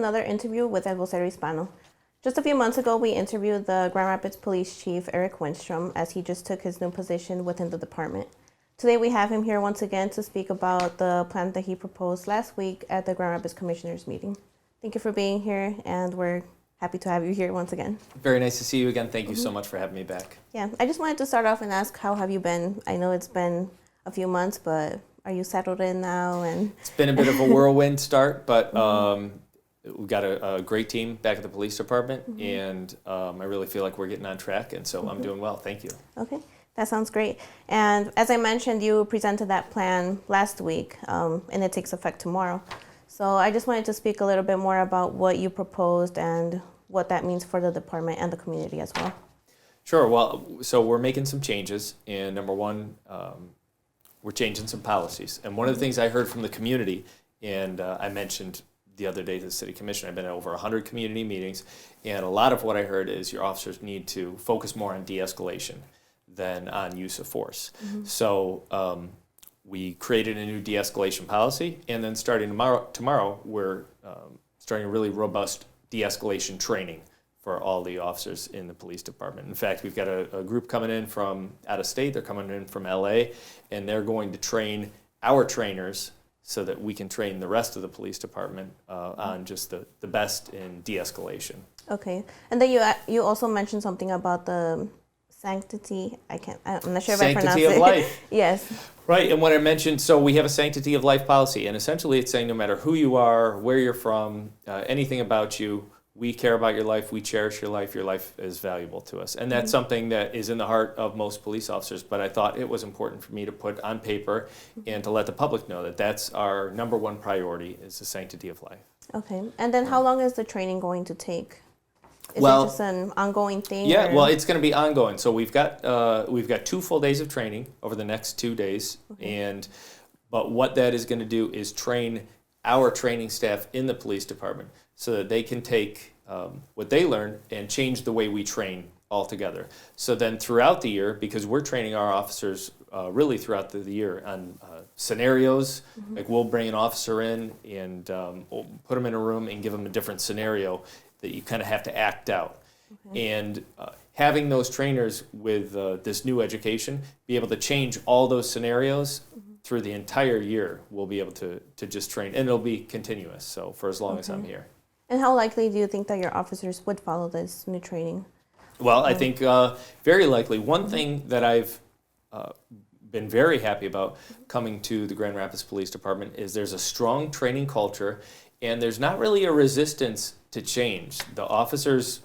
another interview with El Vocero Hispano. Just a few months ago, we interviewed the Grand Rapids Police Chief, Eric Winstrom, as he just took his new position within the department. Today, we have him here once again to speak about the plan that he proposed last week at the Grand Rapids Commissioners meeting. Thank you for being here, and we're happy to have you here once again. Very nice to see you again. Thank you so much for having me back. Yeah, I just wanted to start off and ask, how have you been? I know it's been a few months, but are you settled in now? And it's been a bit of a whirlwind start, but we've got a great team back at the police department, and I really feel like we're getting on track, and so I'm doing well. Thank you. Okay, that sounds great. And as I mentioned, you presented that plan last week, and it takes effect tomorrow. So I just wanted to speak a little bit more about what you proposed and what that means for the department and the community as well. Sure. Well, so we're making some changes, and number one, we're changing some policies. And one of the things I heard from the community, and I mentioned the other day to the city commission, I've been at over 100 community meetings, and a lot of what I heard is your officers need to focus more on de-escalation than on use of force. So we created a new de-escalation policy, and then starting tomorrow we're starting a really robust de-escalation training for all the officers in the police department. In fact, we've got a group coming in from out of state. They're coming in from LA, and they're going to train our trainers so that we can train the rest of the police department on just the best in de-escalation. Okay, and then you also mentioned something about the sanctity. I'm not sure if I pronounced it. Sanctity of life. Yes. Right, and what I mentioned, so we have a sanctity of life policy, and essentially it's saying no matter who you are, where you're from, anything about you, we care about your life, we cherish your life is valuable to us. And that's something that is in the heart of most police officers, but I thought it was important for me to put on paper and to let the public know that that's our number one priority, is the sanctity of life. Okay, and then how long is the training going to take? Is it just an ongoing thing? Yeah, well, it's going to be ongoing. So we've got 2 full days of training over the next 2 days, but what that is going to do is train our training staff in the police department so that they can take what they learn and change the way we train altogether. So then throughout the year, because we're training our officers really throughout the year on scenarios, like we'll bring an officer in and we'll put them in a room and give them a different scenario that you kind of have to act out. And having those trainers with this new education be able to change all those scenarios through the entire year, we'll be able to just train, and it'll be continuous, so for as long as I'm here. And how likely do you think that your officers would follow this new training? Well, I think very likely. One thing that I've been very happy about coming to the Grand Rapids Police Department is there's a strong training culture, and there's not really a resistance to change. The officers,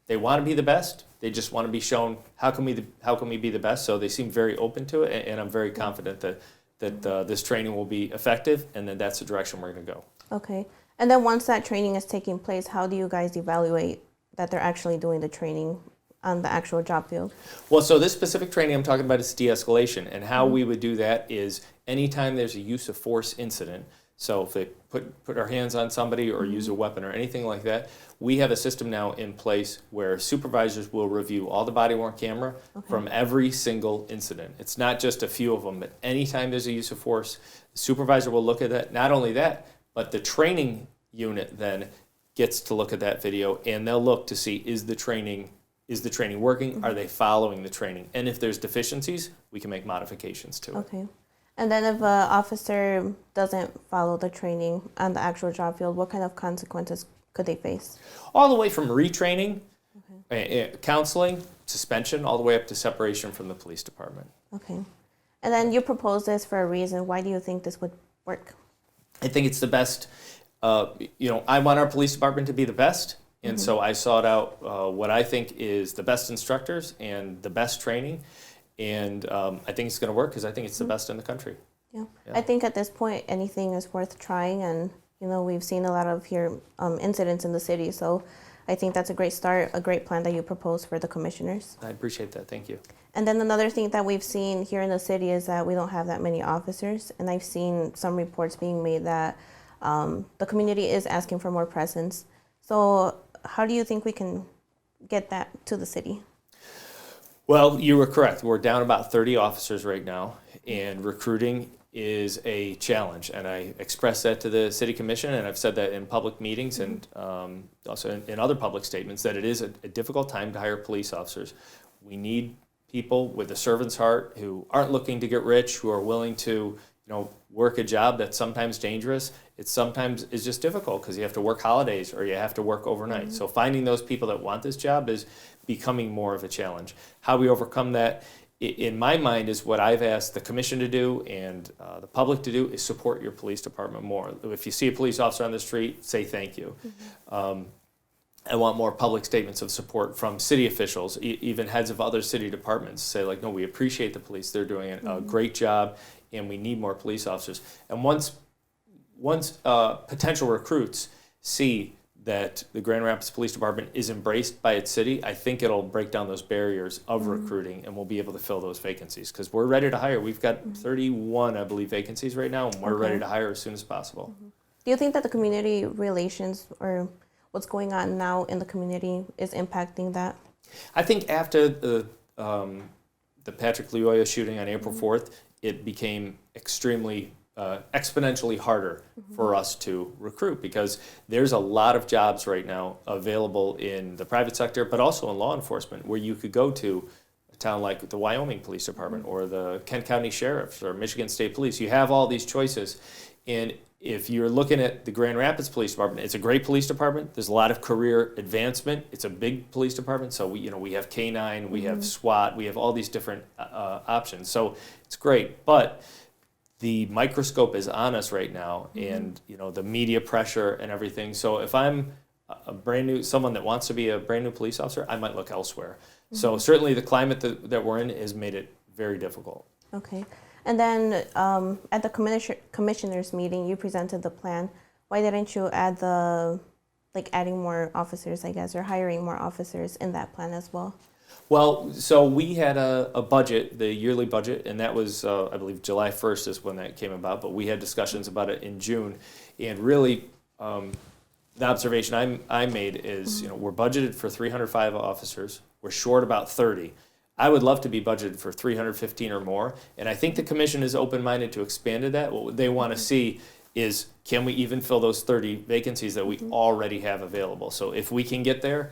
they want to be the best. They just want to be shown how can we be the best. So they seem very open to it, and I'm very confident that this training will be effective, and then that's the direction we're going to go. Okay, and then once that training is taking place, how do you guys evaluate that they're actually doing the training on the actual job field? Well, so this specific training I'm talking about is de-escalation, and how we would do that is anytime there's a use of force incident. So if they put our hands on somebody or use a weapon or anything like that, we have a system now in place where supervisors will review all the body-worn camera from every single incident. It's not just a few of them, but anytime there's a use of force, the supervisor will look at that. Not only that, but the training unit then gets to look at that video, and they'll look to see is the training working? Are they following the training? And if there's deficiencies, we can make modifications to it. Okay. And then if an officer doesn't follow the training on the actual job field, what kind of consequences could they face? All the way from retraining, counseling, suspension, all the way up to separation from the police department. Okay. And then you propose this for a reason. Why do you think this would work? I think it's the best. I want our police department to be the best. And so I sought out what I think is the best instructors and the best training. And I think it's going to work because I think it's the best in the country. Yeah. I think at this point, anything is worth trying. And, we've seen a lot of incidents in the city. So I think that's a great start, a great plan that you propose for the commissioners. I appreciate that. Thank you. And then another thing that we've seen here in the city is that we don't have that many officers. And I've seen some reports being made that the community is asking for more presence. So how do you think we can get that to the city? Well, you were correct. We're down about 30 officers right now, and recruiting is a challenge, and I expressed that to the City Commission, and I've said that in public meetings and also in other public statements, that it is a difficult time to hire police officers. We need people with a servant's heart who aren't looking to get rich, who are willing to work a job that's sometimes dangerous. It sometimes is just difficult because you have to work holidays or you have to work overnight. So finding those people that want this job is becoming more of a challenge. How we overcome that, in my mind, is what I've asked the commission to do and the public to do, is support your police department more. If you see a police officer on the street, say thank you. I want more public statements of support from city officials, even heads of other city departments. Say like, no, we appreciate the police. They're doing a great job, and we need more police officers. And once potential recruits see that the Grand Rapids Police Department is embraced by its city, I think it'll break down those barriers of recruiting, and we'll be able to fill those vacancies, because we're ready to hire. We've got 31, I believe, vacancies right now, and we're ready to hire as soon as possible. Do you think that the community relations or what's going on now in the community is impacting that? I think after the Patrick Lyoya shooting on April 4th, it became extremely exponentially harder for us to recruit, because there's a lot of jobs right now available in the private sector, but also in law enforcement, where you could go to a town like the Wyoming Police Department or the Kent County Sheriff's or Michigan State Police. You have all these choices, and if you're looking at the Grand Rapids Police Department, it's a great police department. There's a lot of career advancement. It's a big police department, so we have K-9, we have SWAT, we have all these different options. So it's great, but the microscope is on us right now, and the media pressure and everything. So if I'm someone that wants to be a brand new police officer, I might look elsewhere. So certainly the climate that we're in has made it very difficult. Okay. And then at the commissioners meeting, you presented the plan. Why didn't you add adding more officers, I guess, or hiring more officers in that plan as well? Well, so we had a budget, the yearly budget, and that was, I believe, July 1st is when that came about, but we had discussions about it in June. And really, the observation I made is, we're budgeted for 305 officers. We're short about 30. I would love to be budgeted for 315 or more, and I think the commission is open-minded to expand that. What they want to see is, can we even fill those 30 vacancies that we already have available? So if we can get there,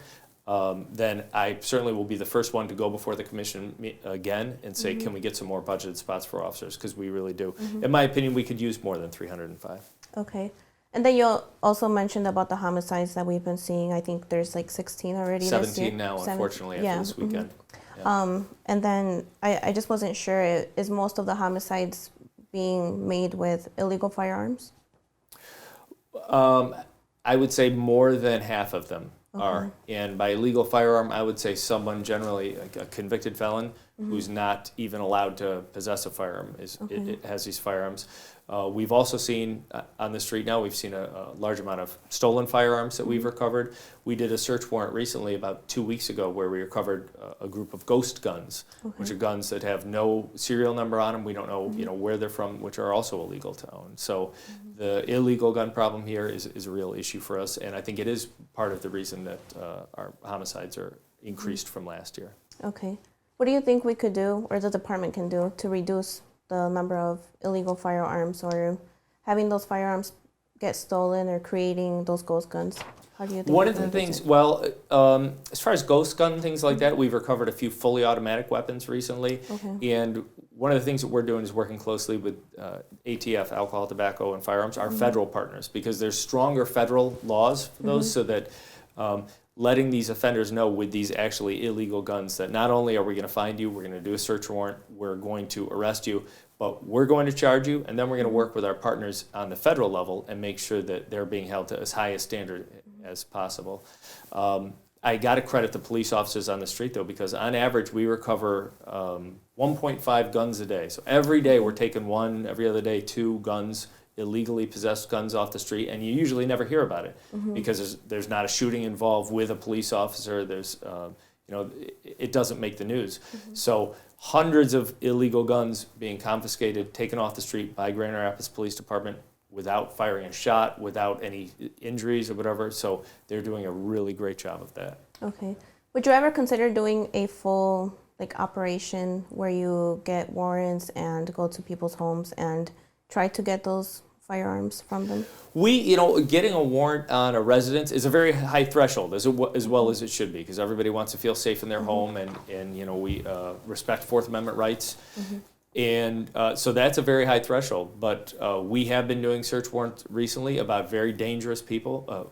then I certainly will be the first one to go before the commission again and say, can we get some more budgeted spots for officers? Because we really do. In my opinion, we could use more than 305. Okay. And then you also mentioned about the homicides that we've been seeing. I think there's 16 already 17 this year. now, unfortunately, after this weekend. Yeah. And then I just wasn't sure, is most of the homicides being made with illegal firearms? I would say more than half of them are. And by illegal firearm, I would say someone generally, like a convicted felon, who's not even allowed to possess a firearm, it has these firearms. We've also seen on the street now, we've seen a large amount of stolen firearms that we've recovered. We did a search warrant recently, about 2 weeks ago, where we recovered a group of ghost guns, which are guns that have no serial number on them. We don't know, where they're from, which are also illegal to own. So the illegal gun problem here is a real issue for us, and I think it is part of the reason that our homicides are increased from last year. Okay. What do you think we could do, or the department can do, to reduce the number of illegal firearms, or having those firearms get stolen, or creating those ghost guns? How do you think? One of the things, as far as ghost gun, things like that, we've recovered a few fully automatic weapons recently. And one of the things that we're doing is working closely with ATF, alcohol, tobacco, and firearms, our federal partners, because there's stronger federal laws for those, so that letting these offenders know with these actually illegal guns that not only are we going to find you, we're going to do a search warrant, we're going to arrest you, but we're going to charge you, and then we're going to work with our partners on the federal level and make sure that they're being held to as high a standard as possible. I got to credit the police officers on the street, though, because on average we recover 1.5 guns a day. So every day we're taking one, every other day 2 guns, illegally possessed guns off the street, and you usually never hear about it because there's not a shooting involved with a police officer. There's, it doesn't make the news. So hundreds of illegal guns being confiscated, taken off the street by Grand Rapids Police Department without firing a shot, without any injuries or whatever. So they're doing a really great job of that. Okay. Would you ever consider doing a full operation where you get warrants and go to people's homes and try to get those firearms from them? Getting a warrant on a residence is a very high threshold, as well as it should be, because everybody wants to feel safe in their home, and we respect Fourth Amendment rights. And so that's a very high threshold. But we have been doing search warrants recently about very dangerous people,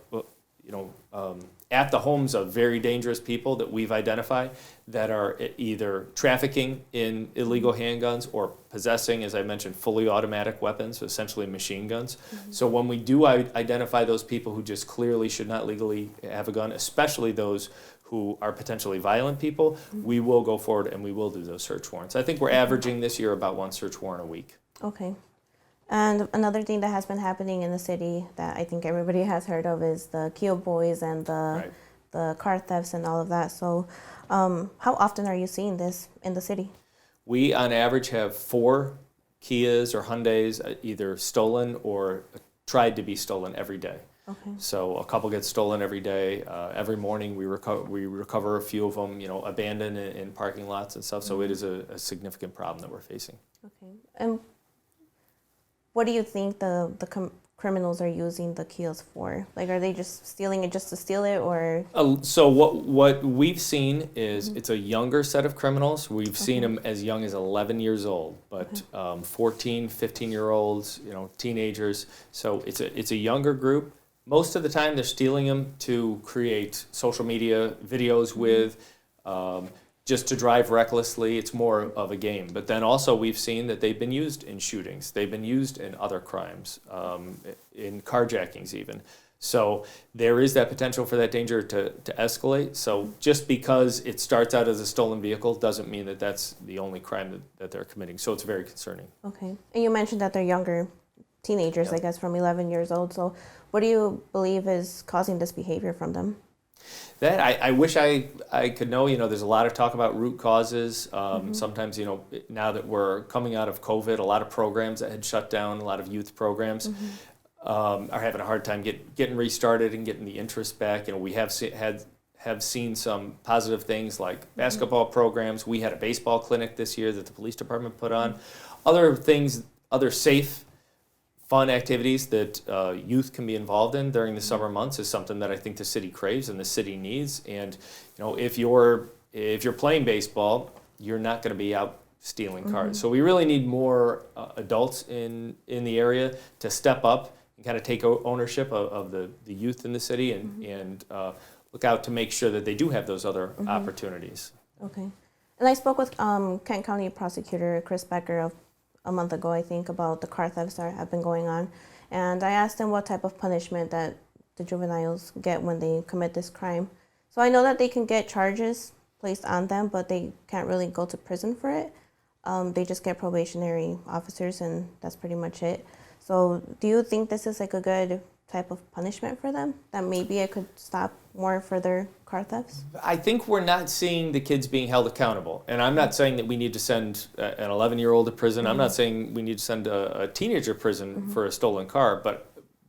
at the homes of very dangerous people that we've identified that are either trafficking in illegal handguns or possessing, as I mentioned, fully automatic weapons, essentially machine guns. So when we do identify those people who just clearly should not legally have a gun, especially those who are potentially violent people, we will go forward and we will do those search warrants. I think we're averaging this year about one search warrant a week. Okay. And another thing that has been happening in the city that I think everybody has heard of is the Kia boys and the car thefts and all of that. So how often are you seeing this in the city? We, on average, have 4 Kias or Hyundais either stolen or tried to be stolen every day. Okay. So a couple get stolen every day. Every morning we recover a few of them, abandoned in parking lots and stuff. So it is a significant problem that we're facing. Okay. And what do you think the criminals are using the Kias for? Like, are they just stealing it just to steal it, or? So what we've seen is it's a younger set of criminals. We've seen them as young as 11 years old, but 14, 15-year-olds, teenagers. So it's a younger group. Most of the time they're stealing them to create social media videos with, just to drive recklessly. It's more of a game. But then also we've seen that they've been used in shootings. They've been used in other crimes, in carjackings even. So there is that potential for that danger to escalate. So just because it starts out as a stolen vehicle doesn't mean that that's the only crime that they're committing. So it's very concerning. Okay. And you mentioned that they're younger teenagers, I guess, from 11 years old. So what do you believe is causing this behavior from them? That I wish I could know. There's a lot of talk about root causes. Sometimes, now that we're coming out of COVID, a lot of programs that had shut down, a lot of youth programs are having a hard time getting restarted and getting the interest back. We have seen some positive things like basketball programs. We had a baseball clinic this year that the police department put on. Other things, other safe, fun activities that youth can be involved in during the summer months is something that I think the city craves and the city needs. And if you're playing baseball, you're not going to be out stealing cars. So we really need more adults in the area to step up and kind of take ownership of the youth in the city and look out to make sure that they do have those other opportunities. Okay. And I spoke with Kent County Prosecutor Chris Becker a month ago, I think, about the car thefts that have been going on. And I asked him what type of punishment that the juveniles get when they commit this crime. So I know that they can get charges placed on them, but they can't really go to prison for it. They just get probationary officers, and that's pretty much it. So do you think this is like a good type of punishment for them, that maybe it could stop more further car thefts? I think we're not seeing the kids being held accountable. And I'm not saying that we need to send an 11-year-old to prison. I'm not saying we need to send a teenager to prison for a stolen car.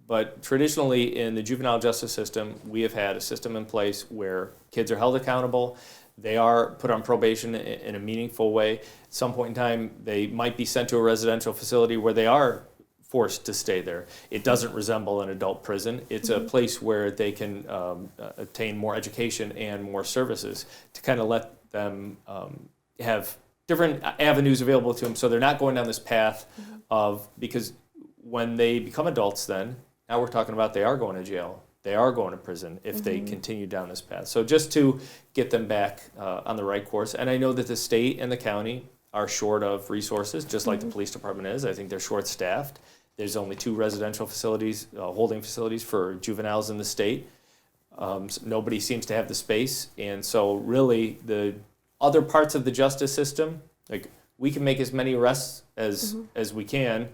But traditionally in the juvenile justice system, we have had a system in place where kids are held accountable. They are put on probation in a meaningful way. At some point in time, they might be sent to a residential facility where they are forced to stay there. It doesn't resemble an adult prison. It's a place where they can obtain more education and more services to kind of let them have different avenues available to them, so they're not going down this path because when they become adults then, now we're talking about they are going to jail. They are going to prison if they continue down this path. So just to get them back on the right course. And I know that the state and the county are short of resources, just like the police department is. I think they're short-staffed. There's only 2 residential facilities, holding facilities for juveniles in the state. So nobody seems to have the space. And so really the other parts of the justice system, like we can make as many arrests as we can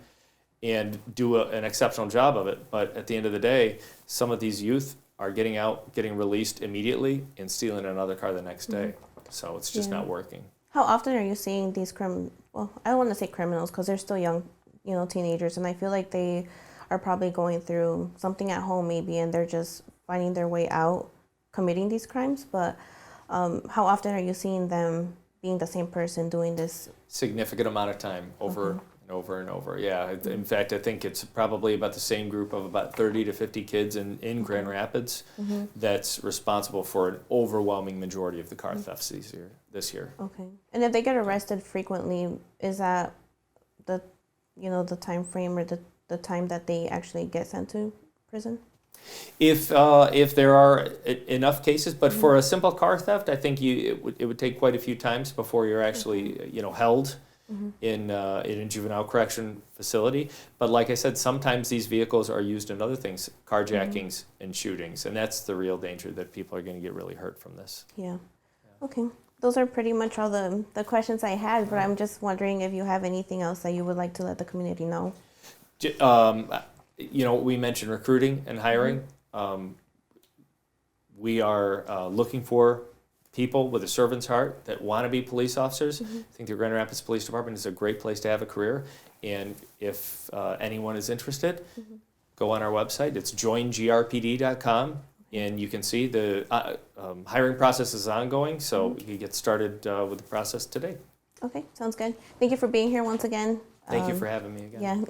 and do an exceptional job of it. But at the end of the day, some of these youth are getting out, getting released immediately and stealing another car the next day. So it's just not working. How often are you seeing these well, I don't want to say criminals because they're still young, teenagers, and I feel like they are probably going through something at home maybe, and they're just finding their way out committing these crimes. But how often are you seeing them being the same person doing this? Significant amount of time over and over and over. Yeah, in fact, I think it's probably about the same group of about 30 to 50 kids in Grand Rapids that's responsible for an overwhelming majority of the car thefts this year. Okay. And if they get arrested frequently, is that the, the time frame or the time that they actually get sent to prison? If there are enough cases, but for a simple car theft, I think it would take quite a few times before you're actually held in a juvenile correction facility. But like I said, sometimes these vehicles are used in other things, carjackings and shootings, and that's the real danger, that people are going to get really hurt from this. Yeah. Okay. Those are pretty much all the questions I had, but I'm just wondering if you have anything else that you would like to let the community know. We mentioned recruiting and hiring. We are looking for people with a servant's heart that want to be police officers. I think the Grand Rapids Police Department is a great place to have a career. And if anyone is interested, go on our website. It's joingrpd.com. And you can see the hiring process is ongoing, so you get started with the process today. Okay, sounds good. Thank you for being here once again. Thank you for having me again. Yeah.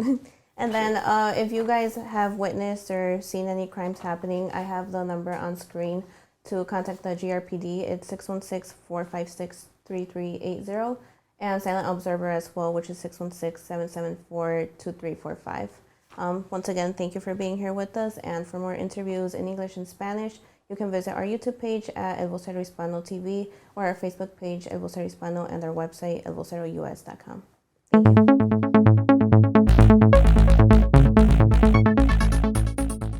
And then if you guys have witnessed or seen any crimes happening, I have the number on screen to contact the GRPD. It's 616-456-3380, and Silent Observer as well, which is 616-774-2345. Once again, thank you for being here with us, and for more interviews in English and Spanish, you can visit our YouTube page at El Vocero Hispano TV or our Facebook page, El Vocero Hispano, and our website, elvocerous.com. Thank you.